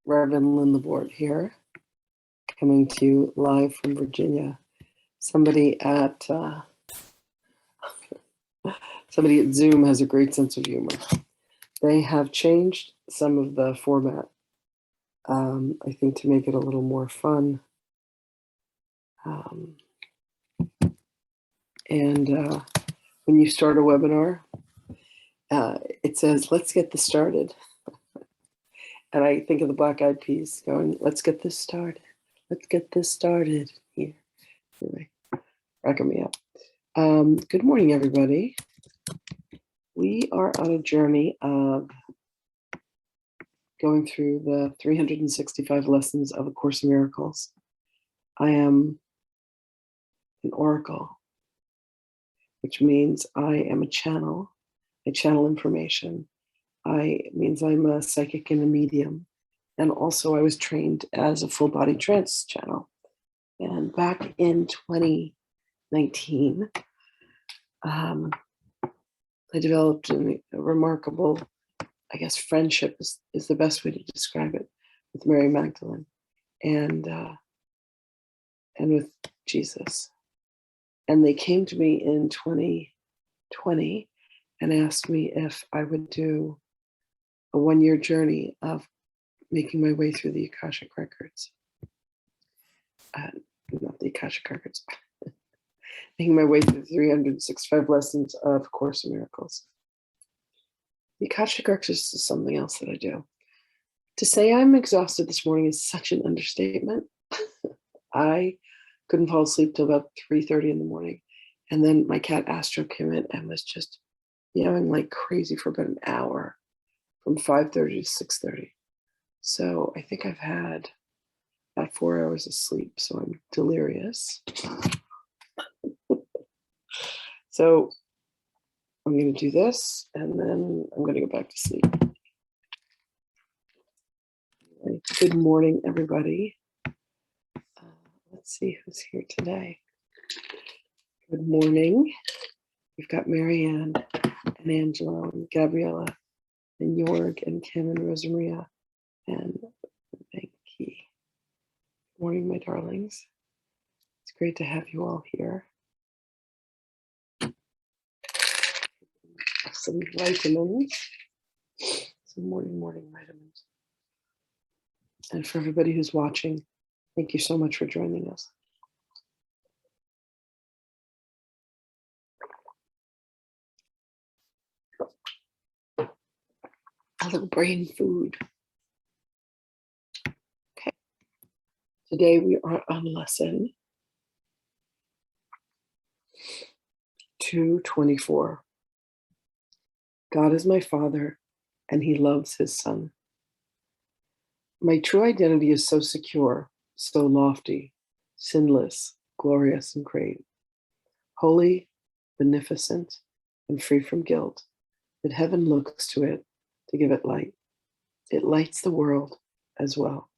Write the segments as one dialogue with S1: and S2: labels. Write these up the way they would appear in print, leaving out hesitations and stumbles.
S1: Reverend Lynn LaBorde here, coming to you live from Virginia. Somebody at Zoom has a great sense of humor. They have changed some of the format, I think, to make it a little more fun. When you start a webinar, it says, "Let's get this started." And I think of the Black Eyed Peas going, "Let's get this started. Let's get this started here." Anyway, cracking me up. Good morning, everybody. We are on a journey of going through the 365 lessons of A Course in Miracles. I am an oracle, which means I am a channel. I channel information. Means I'm a psychic and a medium. And also I was trained as a full body trance channel. And back in 2019, I developed a remarkable, I guess, friendship is the best way to describe it, with Mary Magdalene and with Jesus. And they came to me in 2020 and asked me if I would do a 1-year journey of making my way through the Akashic Records. Not the Akashic Records. Making my way through 365 lessons of A Course in Miracles. The Akashic Records is something else that I do. To say I'm exhausted this morning is such an understatement. I couldn't fall asleep till about 3:30 in the morning. And then my cat Astro came in and was just meowing like crazy for about an hour, from 5:30 to 6:30. So I think I've had about 4 hours of sleep, so I'm delirious. So I'm going to do this, and then I'm going to go back to sleep. Right. Good morning, everybody. Let's see who's here today. Good morning. We've got Marianne and Angela and Gabriella and Jorg and Kim and Rosamaria and Becky. Good morning, my darlings. It's great to have you all here. Some vitamins, some morning vitamins. And for everybody who's watching, thank you so much for joining us. A little brain food. Okay. Today we are on lesson 224. God is my Father, and He loves His Son. My true identity is so secure, so lofty, sinless, glorious, and great, holy, beneficent, and free from guilt, that heaven looks to it to give it light. It lights the world as well.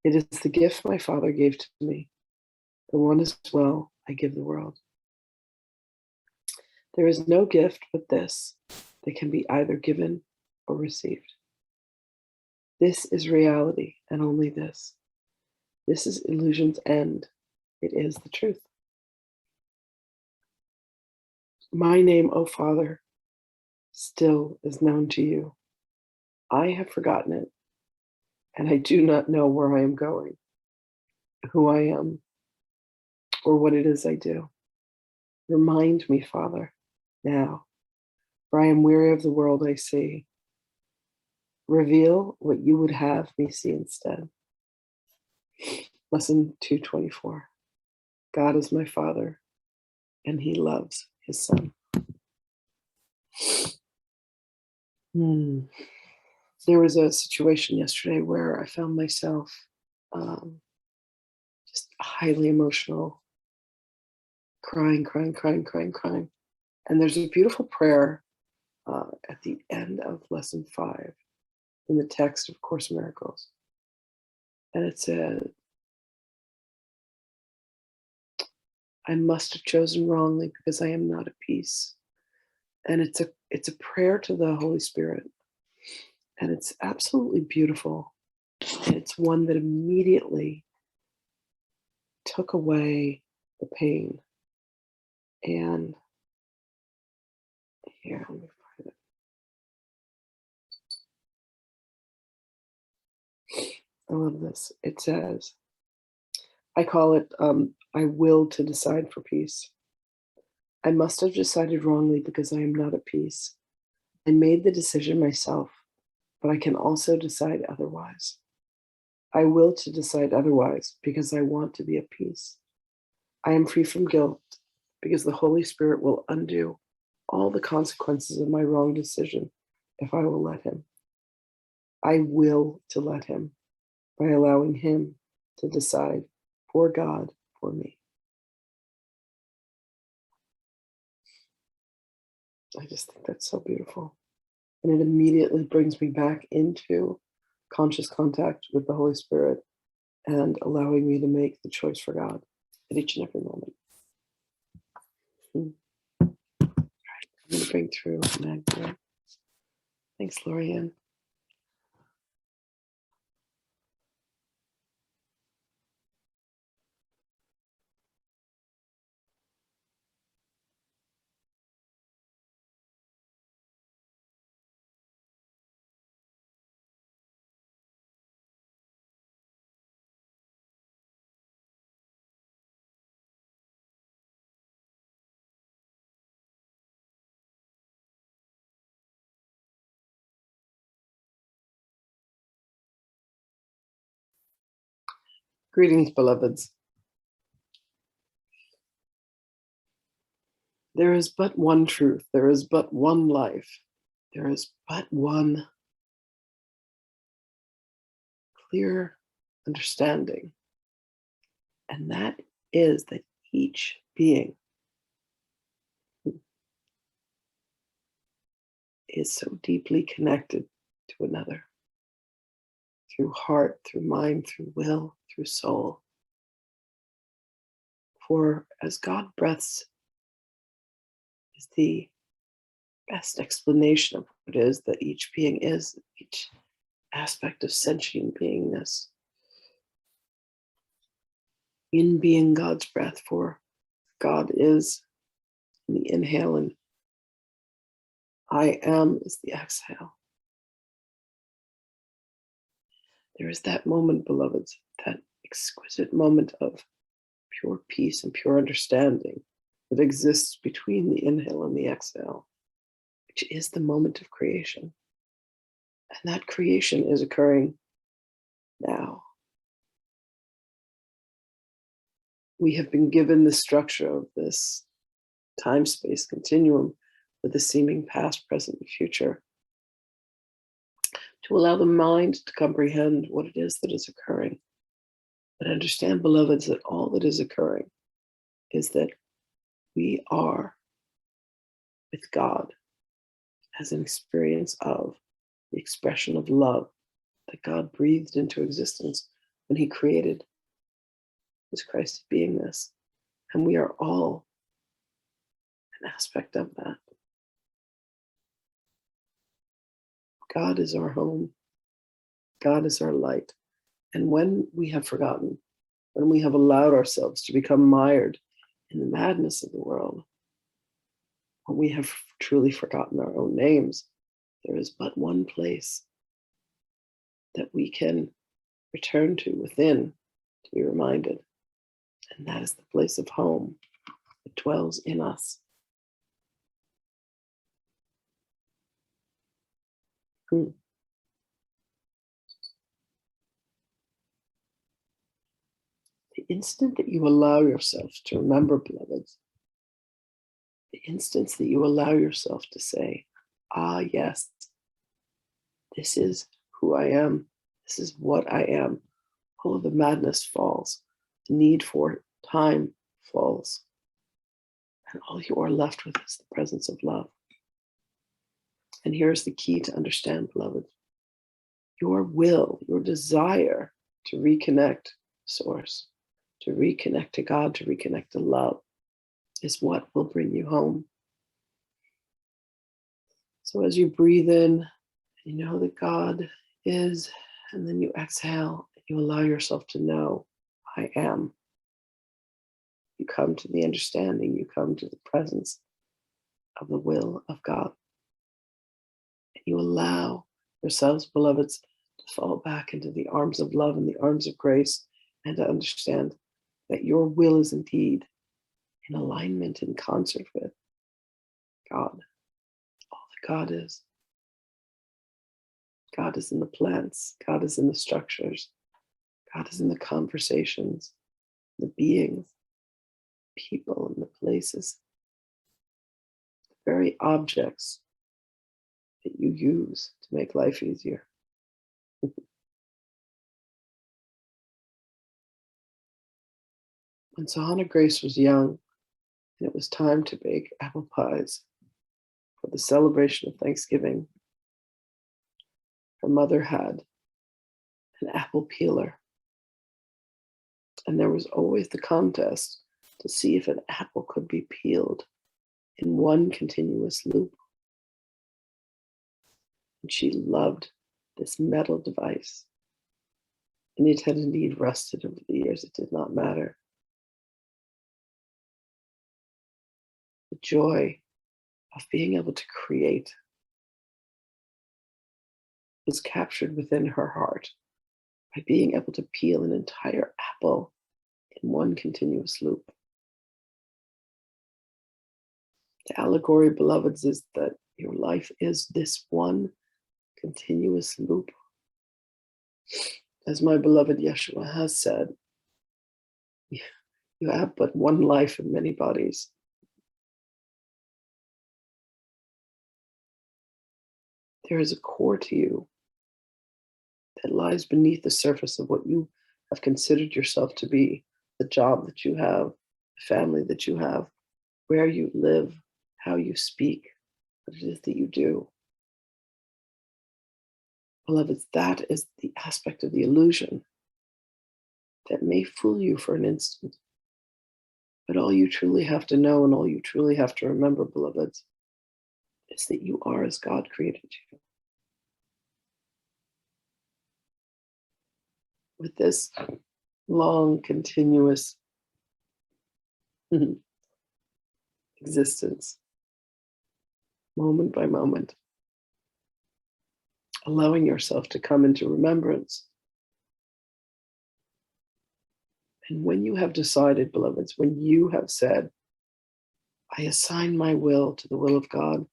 S1: It is the gift my Father gave to me, the one as well I give the world. There is no gift but this that can be either given or received. This is reality, and only this. This is illusion's end. It is the truth. My name, O Father, still is known to you. I have forgotten it, and I do not know where I am going, who I am, or what it is I do. Remind me, Father, now, for I am weary of the world I see. Reveal what you would have me see instead. Lesson 224. God is my Father, and He loves His Son. There was a situation yesterday where I found myself just highly emotional, crying. And there's a beautiful prayer at the end of lesson 5 in the text of Course in Miracles. And it said, I must have chosen wrongly because I am not at peace. And it's a prayer to the Holy Spirit. And it's absolutely beautiful. And it's one that immediately took away the pain. And here, let me find it. I love this. It says, I call it, I will to decide for peace. I must have decided wrongly because I am not at peace. I made the decision myself, but I can also decide otherwise. I will to decide otherwise because I want to be at peace. I am free from guilt because the Holy Spirit will undo all the consequences of my wrong decision if I will let him. I will to let him by allowing him to decide for God, for me. I just think that's so beautiful. And it immediately brings me back into conscious contact with the Holy Spirit and allowing me to make the choice for God at each and every moment. I'm going to bring through Magdalene. Thanks, Lorianne. Greetings, beloveds. There is but one truth. There is but one life. There is but one clear understanding. And that is that each being is so deeply connected to another through heart, through mind, through will, through soul. For as God breaths is the best explanation of what it is that each being is, each aspect of sentient beingness. In being God's breath, for God is in the inhale and I am is the exhale. There is that moment, beloveds, that exquisite moment of pure peace and pure understanding that exists between the inhale and the exhale, which is the moment of creation. And that creation is occurring now. We have been given the structure of this time-space continuum with the seeming past, present, and future to allow the mind to comprehend what it is that is occurring. But understand, beloveds, that all that is occurring is that we are with God as an experience of the expression of love that God breathed into existence when he created his Christ beingness. And we are all an aspect of that. God is our home. God is our light. And when we have forgotten, when we have allowed ourselves to become mired in the madness of the world, when we have truly forgotten our own names, there is but one place that we can return to within to be reminded. And that is the place of home that dwells in us. The instant that you allow yourself to remember, beloveds, the instant that you allow yourself to say, ah, yes, this is who I am, this is what I am, all of the madness falls, the need for time falls, and all you are left with is the presence of love. And here's the key to understand, beloved. Your will, your desire to reconnect source, to reconnect to God, to reconnect to love, is what will bring you home. So as you breathe in, you know that God is And then you exhale, you allow yourself to know, I am. You come to the understanding, you come to the presence of the will of God. And you allow yourselves, beloveds, to fall back into the arms of love and the arms of grace, and to understand that your will is indeed in alignment, in concert with God. All that God is. God is in the plants. God is in the structures. God is in the conversations, the beings, people, and the places, the very objects that you use to make life easier. When Sahana Grace was young, and it was time to bake apple pies for the celebration of Thanksgiving, her mother had an apple peeler. And there was always the contest to see if an apple could be peeled in one continuous loop. And she loved this metal device. And it had indeed rusted over the years. It did not matter. The joy of being able to create was captured within her heart by being able to peel an entire apple in one continuous loop. The allegory, beloveds, is that your life is this one continuous loop. As my beloved Yeshua has said, you have but one life in many bodies. There is a core to you that lies beneath the surface of what you have considered yourself to be, the job that you have, the family that you have, where you live, how you speak, what it is that you do. Beloveds, that is the aspect of the illusion that may fool you for an instant. But all you truly have to know and all you truly have to remember, beloveds, is that you are as God created you. With this long, continuous existence, moment by moment, allowing yourself to come into remembrance. And when you have decided, beloveds, when you have said, I assign my will to the will of God,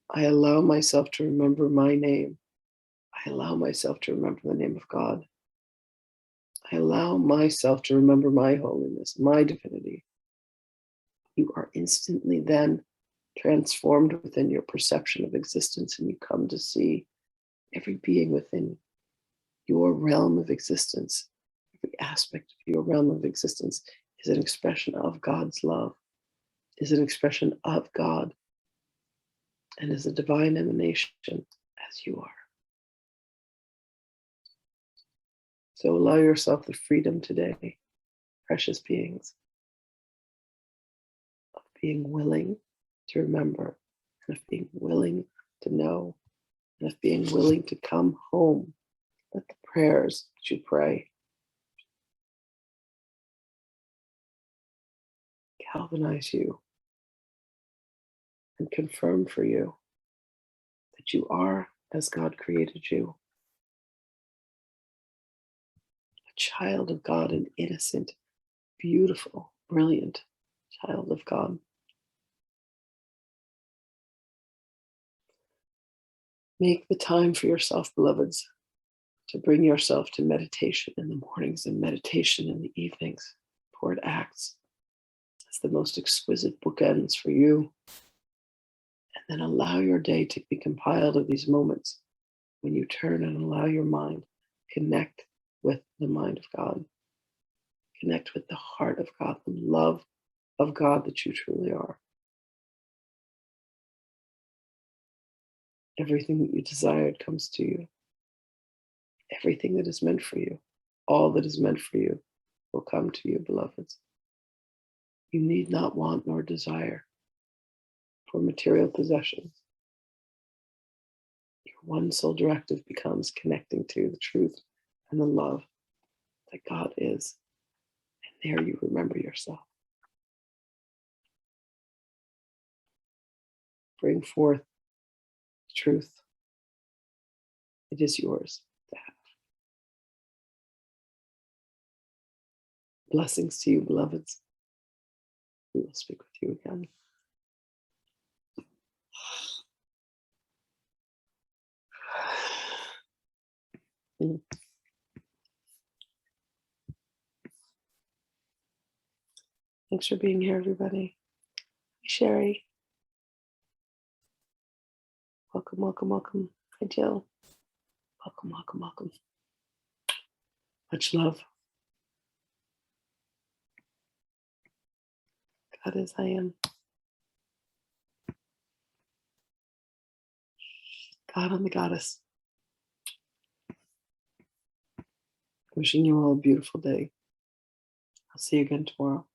S1: I allow myself to remember my name. I allow myself to remember the name of God. I allow myself to remember my holiness, my divinity. You are instantly then transformed within your perception of existence, and you come to see every being within your realm of existence, every aspect of your realm of existence is an expression of God's love, is an expression of God, and is a divine emanation as you are. So allow yourself the freedom today, precious beings, of being willing to remember, and of being willing to know, and of being willing to come home. Let the prayers that you pray galvanize you and confirm for you that you are as God created you, a child of God, an innocent, beautiful, brilliant child of God. Make the time for yourself, beloveds, to bring yourself to meditation in the mornings and meditation in the evenings, for it acts as the most exquisite bookends for you. And then allow your day to be compiled of these moments when you turn and allow your mind connect with the mind of God, connect with the heart of God, the love of God that you truly are. Everything that you desired comes to you. Everything that is meant for you, all that is meant for you, will come to you, beloveds. You need not want nor desire for material possessions. Your one sole directive becomes connecting to the truth and the love that God is. And there you remember yourself. Bring forth the truth. It is yours to have. Blessings to you, beloveds. We will speak with you again. Thanks for being here, everybody. Hey, Sherry. Welcome, welcome, welcome. Hi, Jill. Welcome, welcome, welcome. Much love. God is, I am. God, I'm the goddess. Wishing you all a beautiful day. I'll see you again tomorrow.